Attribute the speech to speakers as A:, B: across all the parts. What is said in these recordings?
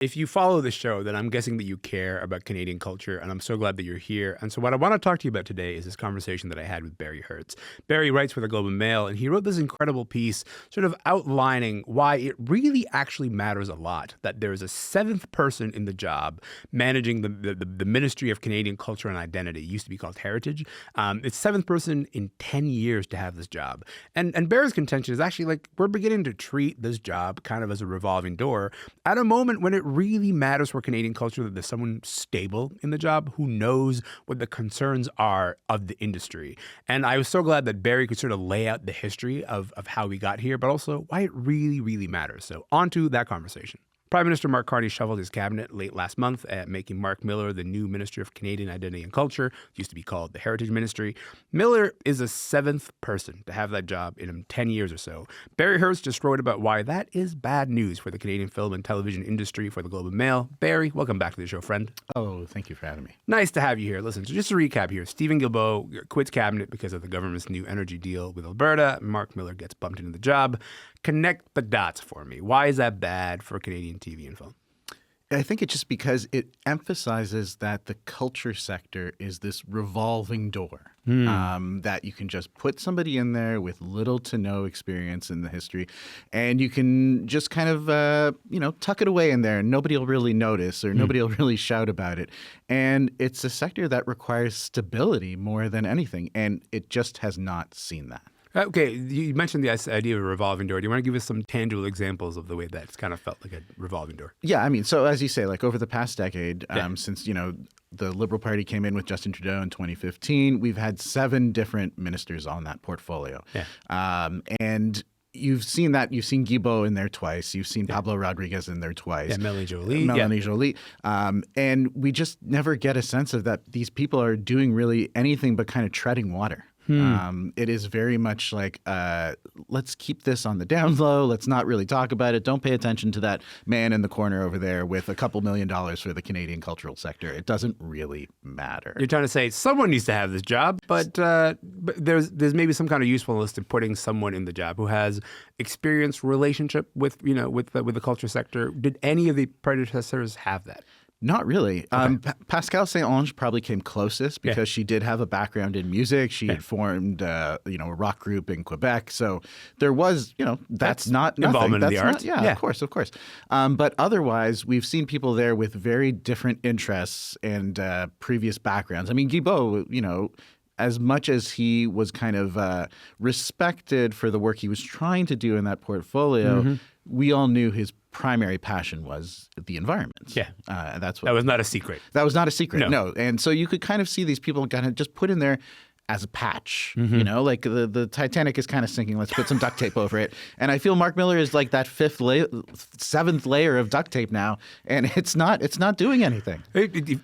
A: If you follow the show, then I'm guessing that you care about Canadian culture, and I'm so glad that you're here. And so what I want to talk to you about today is this conversation that I had with Barry Hertz. Barry writes for the Globe and Mail, and he wrote this incredible piece sort of outlining why it really actually matters a lot that there is a seventh person in the job managing the Ministry of Canadian Culture and Identity. It used to be called Heritage. It's seventh person in 10 years to have this job. And Barry's contention is actually like we're beginning to treat this job kind of as a revolving door at a moment when it really matters for Canadian culture that there's someone stable in the job who knows what the concerns are of the industry. And I was so glad that Barry could sort of lay out the history of how we got here, but also why it really, really matters. So on to that conversation. Prime Minister Mark Carney shuffled his cabinet late last month, making Mark Miller the new Minister of Canadian Identity and Culture. Used to be called the Heritage Ministry. Miller is the seventh person to have that job in 10 years or so. Barry Hertz just wrote about why that is bad news for the Canadian film and television industry for the Globe and Mail. Barry, welcome back to the show, friend.
B: Oh, thank you for having me.
A: Nice to have you here. Listen, so just to recap here, Stephen Guilbeault quits cabinet because of the government's new energy deal with Alberta. Mark Miller gets bumped into the job. Connect the dots for me. Why is that bad for Canadian TV and film?
B: I think it's just because it emphasizes that the culture sector is this revolving door, that you can just put somebody in there with little to no experience in the history, and you can just kind of, tuck it away in there, and nobody will really notice or nobody will really shout about it. And it's a sector that requires stability more than anything, and it just has not seen that.
A: Okay, you mentioned the idea of a revolving door. Do you want to give us some tangible examples of the way that's kind of felt like a revolving door?
B: Yeah, I mean, so as you say, like over the past decade, since, the Liberal Party came in with Justin Trudeau in 2015, we've had 7 different ministers on that portfolio. Yeah. And you've seen that. You've seen Guilbeault in there twice. You've seen Pablo Rodriguez in there twice.
A: Yeah, Melanie Jolie.
B: Jolie. And we just never get a sense of that these people are doing really anything but kind of treading water. It is very much like, let's keep this on the down low. Let's not really talk about it. Don't pay attention to that man in the corner over there with a couple $1 million for the Canadian cultural sector. It doesn't really matter.
A: You're trying to say someone needs to have this job, but there's maybe some kind of usefulness to putting someone in the job who has experienced relationship with the culture sector. Did any of the predecessors have that?
B: Not really. Okay. Pascale Saint-Onge probably came closest because she did have a background in music. She had formed, a rock group in Quebec. So there was, that's not
A: involvement
B: nothing.
A: in the arts.
B: Yeah, of course. But otherwise, we've seen people there with very different interests and previous backgrounds. I mean, Guilbeault, as much as he was kind of respected for the work he was trying to do in that portfolio, we all knew his primary passion was the environment.
A: Yeah.
B: That
A: was not a secret.
B: That was not a secret, no. And so you could kind of see these people kind of just put in there as a patch, like the Titanic is kind of sinking. Let's put some duct tape over it. And I feel Mark Miller is like that 7th layer of duct tape now, and it's not doing anything.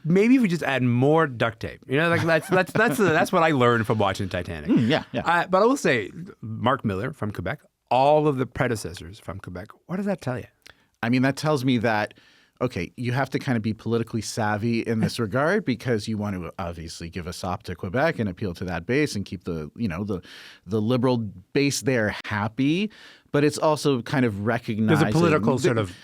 A: Maybe if we just add more duct tape, that's what I learned from watching Titanic.
B: Yeah.
A: But I will say, Mark Miller from Quebec, all of the predecessors from Quebec. What does that tell you?
B: I mean, that tells me that, okay, you have to kind of be politically savvy in this regard because you want to obviously give a sop to Quebec and appeal to that base and keep the liberal base there happy. But it's also kind of recognizing
A: there's a political sort of,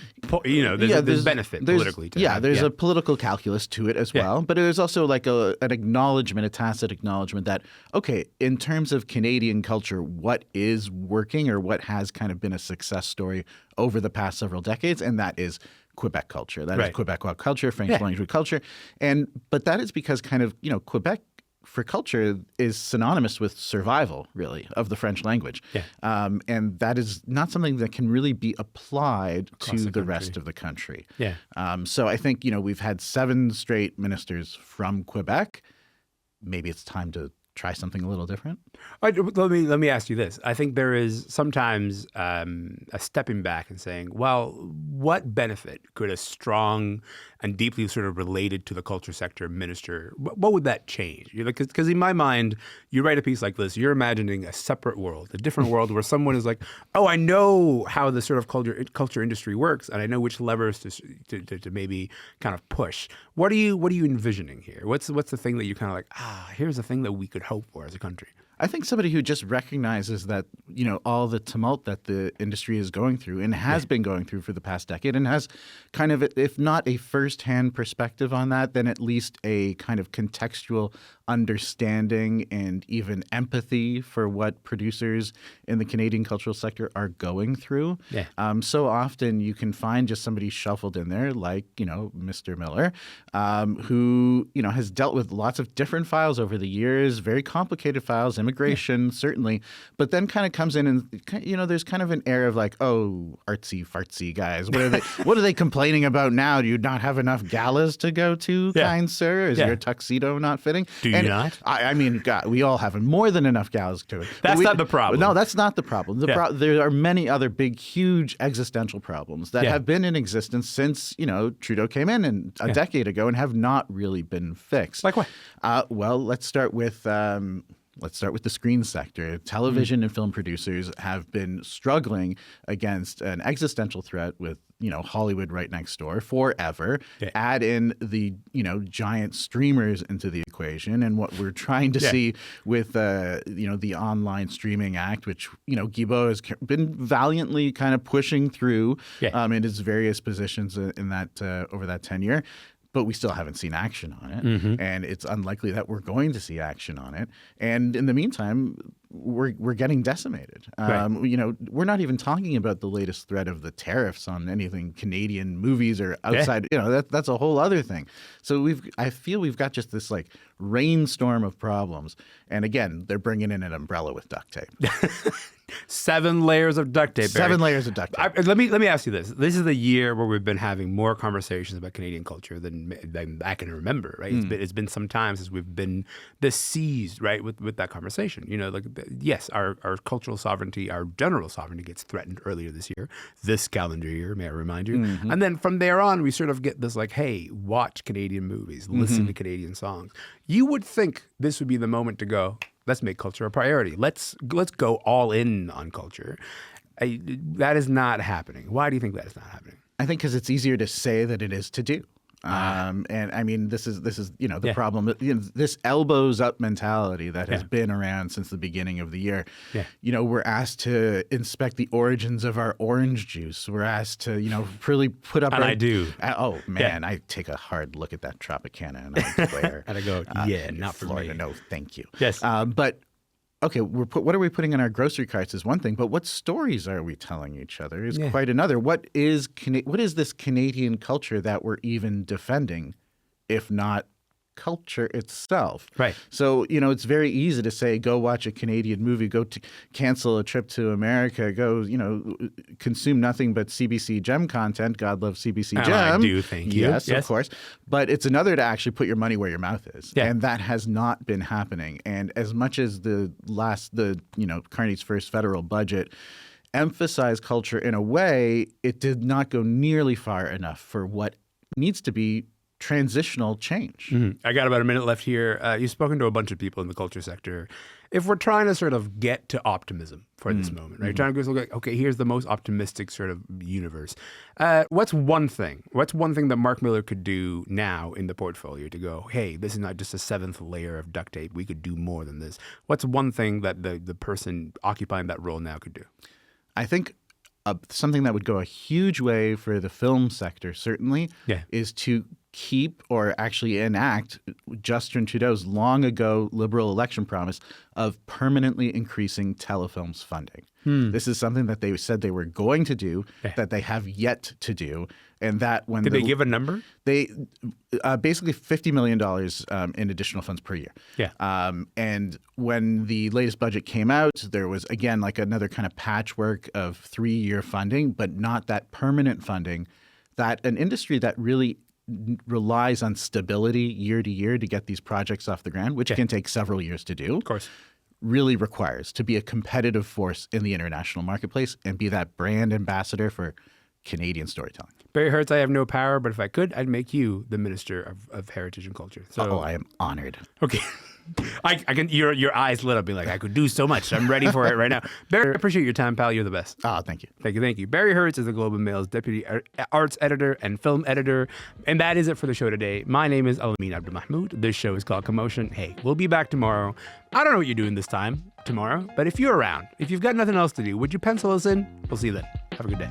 A: there's benefit politically to that.
B: There's a political calculus to it as well. But there's also like an acknowledgement, a tacit acknowledgement that, okay, in terms of Canadian culture, what is working or what has kind of been a success story over the past several decades, and that is Quebec culture. That is Quebecois culture, French language culture. But that is because kind of, Quebec for culture is synonymous with survival, really, of the French language. Yeah. And that is not something that can really be applied to the rest of the country.
A: Yeah.
B: So I think, we've had 7 straight ministers from Quebec. Maybe it's time to try something a little different.
A: Let me ask you this. I think there is sometimes a stepping back and saying, well, what benefit could a strong and deeply sort of related to the culture sector minister, what would that change? Because in my mind, you write a piece like this, you're imagining a separate world, a different world where someone is like, oh, I know how the sort of culture industry works, and I know which levers to maybe kind of push. What are you envisioning here? What's the thing that you're kind of like, here's the thing that we could hope for as a country?
B: I think somebody who just recognizes that, all the tumult that the industry is going through and has been going through for the past decade and has kind of, if not a firsthand perspective on that, then at least a kind of contextual understanding and even empathy for what producers in the Canadian cultural sector are going through.
A: Yeah.
B: So often you can find just somebody shuffled in there like, Mr. Miller, who, has dealt with lots of different files over the years, very complicated files, immigration, certainly, but then kind of comes in and, there's kind of an air of like, oh, artsy fartsy guys. What are they complaining about now? Do you not have enough galas to go to, kind sir? Is your tuxedo not fitting?
A: Do you not?
B: I mean, God, we all have more than enough galas to it.
A: That's not the problem.
B: No, that's not the problem. There are many other big, huge existential problems that have been in existence since, Trudeau came in a decade ago and have not really been fixed.
A: Like what?
B: Well, let's start with the screen sector. Television and film producers have been struggling against an existential threat with, Hollywood right next door forever. Yeah. Add in the, giant streamers into the equation. And what we're trying to see with, the Online Streaming Act, which, Guilbeault has been valiantly kind of pushing through in his various positions in that over that tenure. But we still haven't seen action on it, and it's unlikely that we're going to see action on it. And in the meantime, we're getting decimated. We're not even talking about the latest threat of the tariffs on anything Canadian movies or outside. That's a whole other thing. So I feel we've got just this like rainstorm of problems. And again, they're bringing in an umbrella with duct tape.
A: 7 layers of duct tape. Barry.
B: 7 layers of duct tape.
A: Let me ask you this. This is the year where we've been having more conversations about Canadian culture than I can remember, right? It's been some time since we've been seized, right, with that conversation. Yes, our cultural sovereignty, our general sovereignty gets threatened earlier this calendar year, may I remind you. And then from there on, we sort of get this like, hey, watch Canadian movies, listen to Canadian songs. You would think this would be the moment to go, let's make culture a priority. Let's go all in on culture. That is not happening. Why do you think that is not happening?
B: I think because it's easier to say than it is to do. And I mean, this is the problem. This elbows up mentality that has been around since the beginning of the year. We're asked to inspect the origins of our orange juice. We're asked to really put up.
A: And I do.
B: Oh man, I take a hard look at that Tropicana and I declare.
A: And I go, not for
B: Florida,
A: me.
B: no, thank you.
A: Yes,
B: but. Okay, what are we putting in our grocery carts is one thing, but what stories are we telling each other is quite another. What is this Canadian culture that we're even defending, if not culture itself?
A: Right.
B: So, it's very easy to say, go watch a Canadian movie, go to cancel a trip to America, go, consume nothing but CBC Gem content. God love CBC Gem.
A: I do, thank you.
B: Yes, of course. But it's another to actually put your money where your mouth is.
A: Yeah.
B: And that has not been happening. And as much as Carney's first federal budget emphasized culture in a way, it did not go nearly far enough for what needs to be transitional change.
A: I got about a minute left here. You've spoken to a bunch of people in the culture sector. If we're trying to sort of get to optimism for this moment, right? Trying to go, okay, here's the most optimistic sort of universe. What's one thing that Mark Miller could do now in the portfolio to go, hey, this is not just a 7th layer of duct tape. We could do more than this. What's one thing that the person occupying that role now could do?
B: I think something that would go a huge way for the film sector, certainly, is to keep or actually enact Justin Trudeau's long ago Liberal election promise of permanently increasing telefilms funding. This is something that they said they were going to do, that they have yet to do. And that when
A: Did they give a number?
B: They basically $50 million in additional funds per year. And when the latest budget came out, there was, again, like another kind of patchwork of 3-year funding, but not that permanent funding that an industry that really relies on stability year to year to get these projects off the ground, which can take several years to do.
A: Of course.
B: Really requires to be a competitive force in the international marketplace and be that brand ambassador for Canadian storytelling.
A: Barry Hertz, I have no power, but if I could, I'd make you the Minister of Heritage and Culture. So,
B: I am honored.
A: Okay. I can. Your eyes lit up, being like, I could do so much. I'm ready for it right now. Barry, I appreciate your time, pal. You're the best.
B: Thank you.
A: Thank you. Barry Hertz is the Globe and Mail's deputy arts editor and film editor. And that is it for the show today. My name is Elamin Abdelmahmoud. This show is called Commotion. Hey, we'll be back tomorrow. I don't know what you're doing this time tomorrow, but if you're around, if you've got nothing else to do, would you pencil us in? We'll see you then. Have a good day.